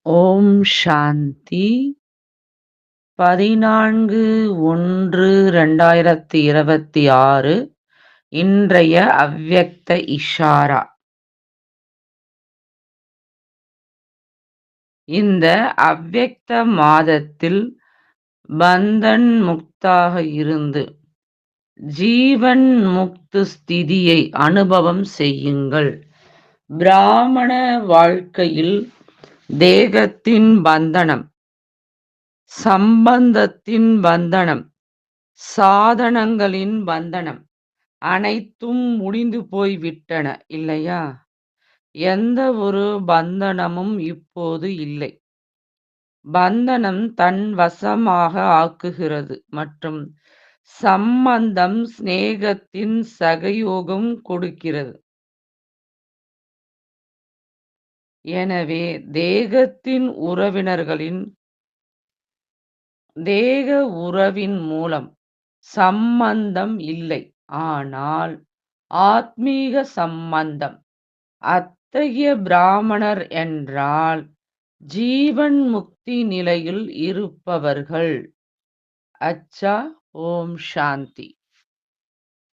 ஓம் சாந்தி 14/1/2026 இன்றைய அவ்யக்த இஷாரா. இந்த அவ்யக்த மாதத்தில் பந்தன் முக்தாக இருந்து ஜீவன் முக்து ஸ்திதியை அனுபவம் செய்யுங்கள். பிராமண வாழ்க்கையில் தேகத்தின் பந்தனம், சம்பந்தத்தின் பந்தனம், சாதனங்களின் பந்தனம் அனைத்தும் முடிந்து போய் விட்டன இல்லையா? எந்த ஒரு பந்தனமும் இப்போது இல்லை. பந்தனம் தன் வசமாக ஆக்குகிறது மற்றும் சம்பந்தம் சிநேகத்தின் சகயோகம் கொடுக்கிறது. எனவே தேகத்தின் தேக உறவின் மூலம் சம்பந்தம் இல்லை, ஆனால் ஆத்மீக சம்பந்தம். அத்தகைய பிராமணர் என்றால் ஜீவன் முக்தி நிலையில் இருப்பவர்கள். அச்சா. ஓம் சாந்தி.